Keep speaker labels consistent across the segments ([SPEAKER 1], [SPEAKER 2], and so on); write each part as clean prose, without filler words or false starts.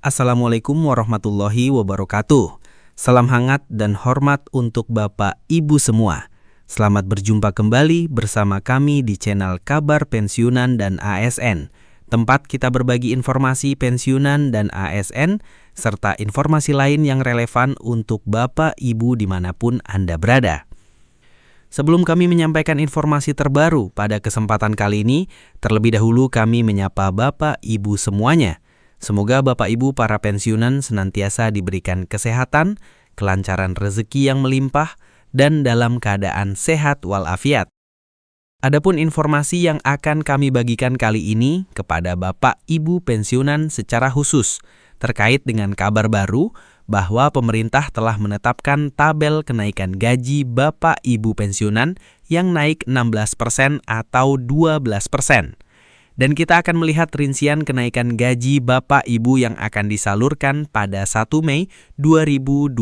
[SPEAKER 1] Assalamualaikum warahmatullahi wabarakatuh. Salam hangat dan hormat untuk Bapak Ibu semua. Selamat berjumpa kembali bersama kami di channel Kabar Pensiunan dan ASN, tempat kita berbagi informasi pensiunan dan ASN, serta informasi lain yang relevan untuk Bapak Ibu dimanapun Anda berada. Sebelum kami menyampaikan informasi terbaru pada kesempatan kali ini, terlebih dahulu kami menyapa Bapak Ibu semuanya. Semoga Bapak Ibu para pensiunan senantiasa diberikan kesehatan, kelancaran rezeki yang melimpah, dan dalam keadaan sehat walafiat. Adapun informasi yang akan kami bagikan kali ini kepada Bapak Ibu pensiunan secara khusus terkait dengan kabar baru bahwa pemerintah telah menetapkan tabel kenaikan gaji Bapak Ibu pensiunan yang naik 16% atau 12%. Dan kita akan melihat rincian kenaikan gaji Bapak Ibu yang akan disalurkan pada 1 Mei 2026.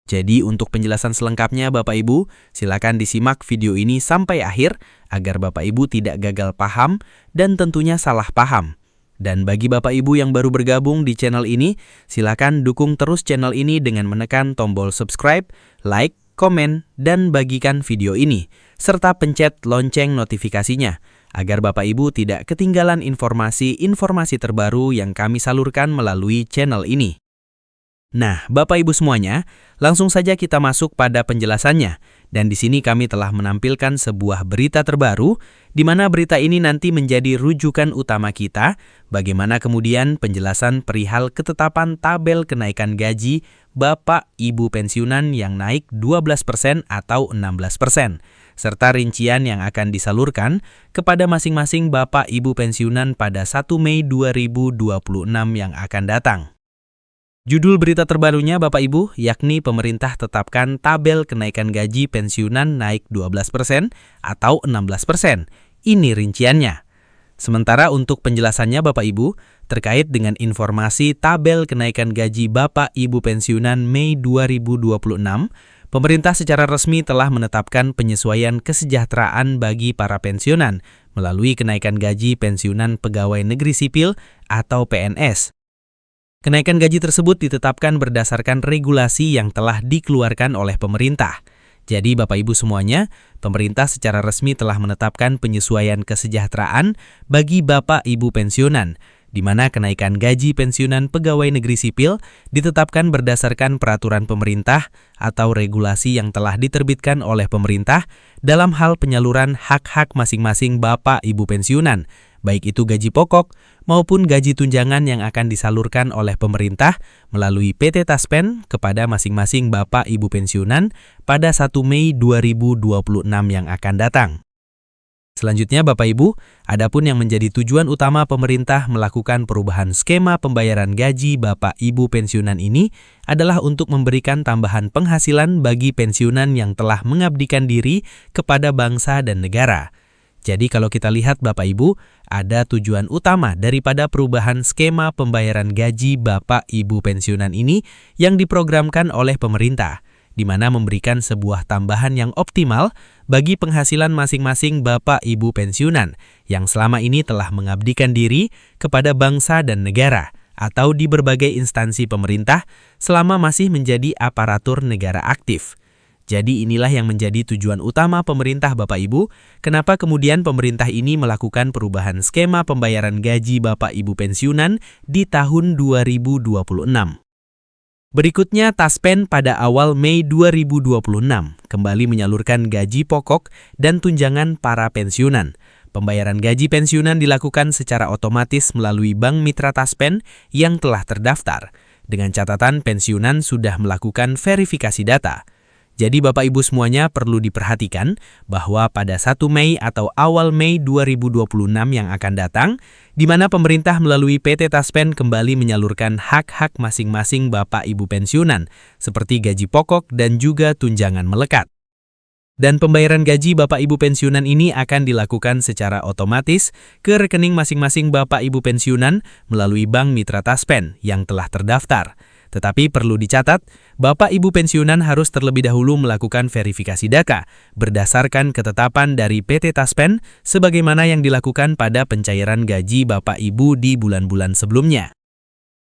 [SPEAKER 1] Jadi untuk penjelasan selengkapnya Bapak Ibu, silakan disimak video ini sampai akhir agar Bapak Ibu tidak gagal paham dan tentunya salah paham. Dan bagi Bapak Ibu yang baru bergabung di channel ini, silakan dukung terus channel ini dengan menekan tombol subscribe, like, komen, dan bagikan video ini, serta pencet lonceng notifikasinya, agar Bapak Ibu tidak ketinggalan informasi-informasi terbaru yang kami salurkan melalui channel ini. Nah, Bapak Ibu semuanya, langsung saja kita masuk pada penjelasannya. Dan di sini kami telah menampilkan sebuah berita terbaru, di mana berita ini nanti menjadi rujukan utama kita, bagaimana kemudian penjelasan perihal ketetapan tabel kenaikan gaji Bapak Ibu pensiunan yang naik 12% atau 16%. Serta rincian yang akan disalurkan kepada masing-masing Bapak Ibu pensiunan pada 1 Mei 2026 yang akan datang. Judul berita terbarunya Bapak Ibu, yakni pemerintah tetapkan tabel kenaikan gaji pensiunan naik 12% atau 16%. Ini rinciannya. Sementara untuk penjelasannya Bapak Ibu, terkait dengan informasi tabel kenaikan gaji Bapak Ibu pensiunan Mei 2026, pemerintah secara resmi telah menetapkan penyesuaian kesejahteraan bagi para pensiunan melalui kenaikan gaji pensiunan pegawai negeri sipil atau PNS. Kenaikan gaji tersebut ditetapkan berdasarkan regulasi yang telah dikeluarkan oleh pemerintah. Jadi Bapak Ibu semuanya, pemerintah secara resmi telah menetapkan penyesuaian kesejahteraan bagi Bapak Ibu pensiunan, di mana kenaikan gaji pensiunan pegawai negeri sipil ditetapkan berdasarkan peraturan pemerintah atau regulasi yang telah diterbitkan oleh pemerintah dalam hal penyaluran hak-hak masing-masing Bapak Ibu pensiunan, baik itu gaji pokok maupun gaji tunjangan yang akan disalurkan oleh pemerintah melalui PT Taspen kepada masing-masing Bapak Ibu pensiunan pada 1 Mei 2026 yang akan datang. Selanjutnya Bapak Ibu, adapun yang menjadi tujuan utama pemerintah melakukan perubahan skema pembayaran gaji Bapak Ibu pensiunan ini adalah untuk memberikan tambahan penghasilan bagi pensiunan yang telah mengabdikan diri kepada bangsa dan negara. Jadi kalau kita lihat Bapak Ibu, ada tujuan utama daripada perubahan skema pembayaran gaji Bapak Ibu pensiunan ini yang diprogramkan oleh pemerintah, di mana memberikan sebuah tambahan yang optimal bagi penghasilan masing-masing Bapak Ibu pensiunan yang selama ini telah mengabdikan diri kepada bangsa dan negara atau di berbagai instansi pemerintah selama masih menjadi aparatur negara aktif. Jadi inilah yang menjadi tujuan utama pemerintah Bapak Ibu, kenapa kemudian pemerintah ini melakukan perubahan skema pembayaran gaji Bapak Ibu pensiunan di tahun 2026. Berikutnya, Taspen pada awal Mei 2026 kembali menyalurkan gaji pokok dan tunjangan para pensiunan. Pembayaran gaji pensiunan dilakukan secara otomatis melalui Bank Mitra Taspen yang telah terdaftar, dengan catatan pensiunan sudah melakukan verifikasi data. Jadi Bapak Ibu semuanya perlu diperhatikan bahwa pada 1 Mei atau awal Mei 2026 yang akan datang, di mana pemerintah melalui PT Taspen kembali menyalurkan hak-hak masing-masing Bapak Ibu pensiunan, seperti gaji pokok dan juga tunjangan melekat. Dan pembayaran gaji Bapak Ibu pensiunan ini akan dilakukan secara otomatis ke rekening masing-masing Bapak Ibu pensiunan melalui Bank Mitra Taspen yang telah terdaftar. Tetapi perlu dicatat, Bapak Ibu pensiunan harus terlebih dahulu melakukan verifikasi data berdasarkan ketetapan dari PT Taspen sebagaimana yang dilakukan pada pencairan gaji Bapak Ibu di bulan-bulan sebelumnya.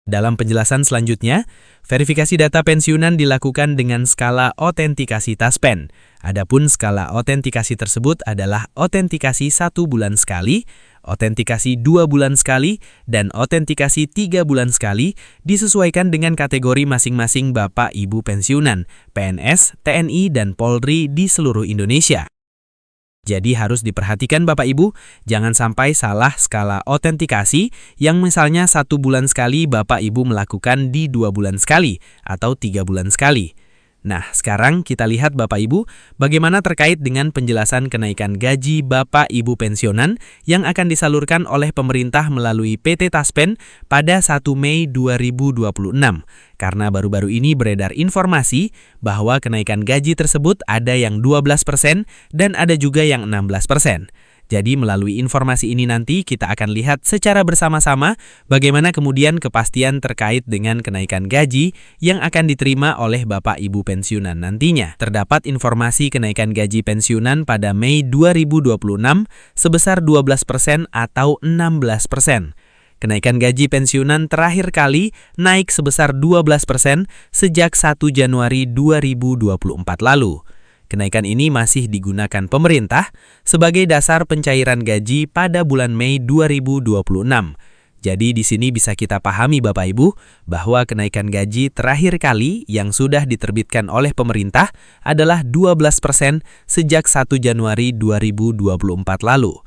[SPEAKER 1] Dalam penjelasan selanjutnya, verifikasi data pensiunan dilakukan dengan skala autentikasi Taspen. Adapun skala autentikasi tersebut adalah autentikasi 1 bulan sekali, autentikasi 2 bulan sekali, dan autentikasi 3 bulan sekali disesuaikan dengan kategori masing-masing Bapak Ibu pensiunan, PNS, TNI, dan Polri di seluruh Indonesia. Jadi harus diperhatikan Bapak Ibu, jangan sampai salah skala autentikasi yang misalnya 1 bulan sekali Bapak Ibu melakukan di 2 bulan sekali atau 3 bulan sekali. Nah, sekarang kita lihat Bapak Ibu bagaimana terkait dengan penjelasan kenaikan gaji Bapak Ibu pensiunan yang akan disalurkan oleh pemerintah melalui PT Taspen pada 1 Mei 2026. Karena baru-baru ini beredar informasi bahwa kenaikan gaji tersebut ada yang 12% dan ada juga yang 16%. Jadi melalui informasi ini nanti kita akan lihat secara bersama-sama bagaimana kemudian kepastian terkait dengan kenaikan gaji yang akan diterima oleh Bapak Ibu pensiunan nantinya. Terdapat informasi kenaikan gaji pensiunan pada Mei 2026 sebesar 12% atau 16%. Kenaikan gaji pensiunan terakhir kali naik sebesar 12% sejak 1 Januari 2024 lalu. Kenaikan ini masih digunakan pemerintah sebagai dasar pencairan gaji pada bulan Mei 2026. Jadi di sini bisa kita pahami Bapak Ibu bahwa kenaikan gaji terakhir kali yang sudah diterbitkan oleh pemerintah adalah 12% sejak 1 Januari 2024 lalu.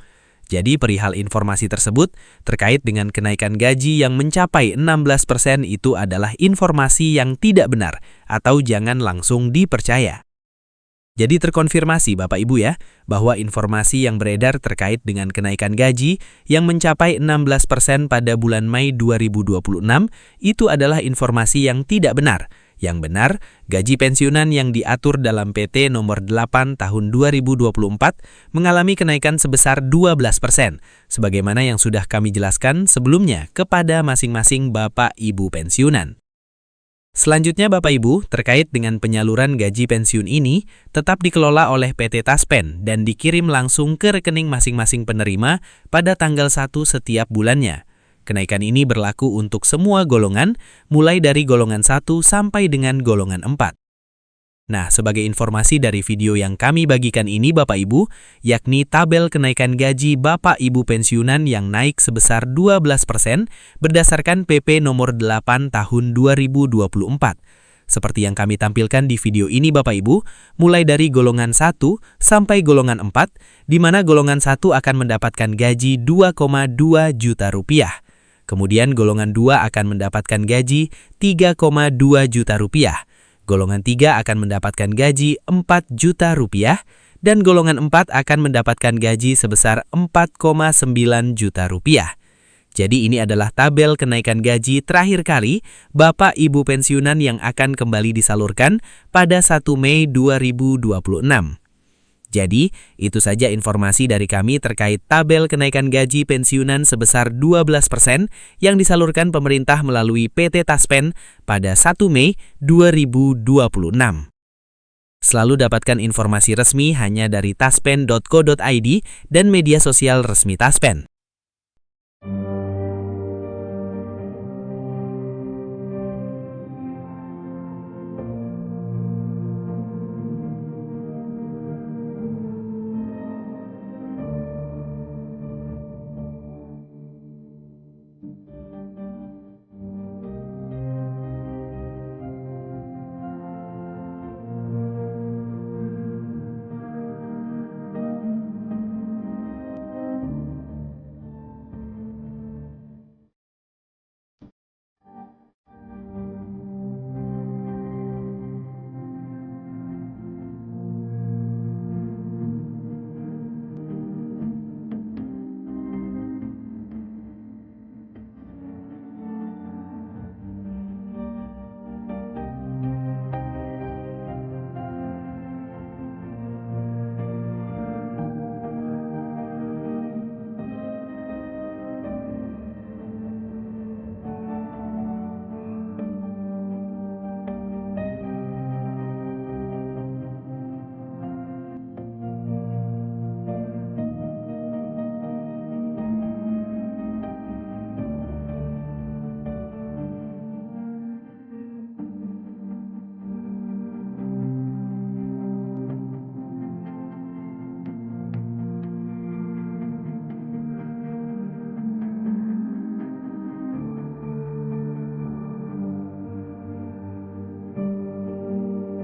[SPEAKER 1] Jadi perihal informasi tersebut terkait dengan kenaikan gaji yang mencapai 16% itu adalah informasi yang tidak benar atau jangan langsung dipercaya. Jadi terkonfirmasi Bapak Ibu ya, bahwa informasi yang beredar terkait dengan kenaikan gaji yang mencapai 16% pada bulan Mei 2026 itu adalah informasi yang tidak benar. Yang benar, gaji pensiunan yang diatur dalam PT nomor 8 tahun 2024 mengalami kenaikan sebesar 12%, sebagaimana yang sudah kami jelaskan sebelumnya kepada masing-masing Bapak Ibu pensiunan. Selanjutnya Bapak Ibu, terkait dengan penyaluran gaji pensiun ini tetap dikelola oleh PT Taspen dan dikirim langsung ke rekening masing-masing penerima pada tanggal 1 setiap bulannya. Kenaikan ini berlaku untuk semua golongan, mulai dari golongan 1 sampai dengan golongan 4. Nah, sebagai informasi dari video yang kami bagikan ini Bapak Ibu, yakni tabel kenaikan gaji Bapak Ibu pensiunan yang naik sebesar 12% berdasarkan PP nomor 8 tahun 2024. Seperti yang kami tampilkan di video ini Bapak Ibu, mulai dari golongan 1 sampai golongan 4, di mana golongan 1 akan mendapatkan gaji 2,2 juta rupiah. Kemudian golongan 2 akan mendapatkan gaji 3,2 juta rupiah. Golongan 3 akan mendapatkan gaji 4 juta rupiah, dan golongan 4 akan mendapatkan gaji sebesar 4,9 juta rupiah. Jadi ini adalah tabel kenaikan gaji terakhir kali Bapak Ibu pensiunan yang akan kembali disalurkan pada 1 Mei 2026. Jadi, itu saja informasi dari kami terkait tabel kenaikan gaji pensiunan sebesar 12% yang disalurkan pemerintah melalui PT Taspen pada 1 Mei 2026. Selalu dapatkan informasi resmi hanya dari taspen.co.id dan media sosial resmi Taspen.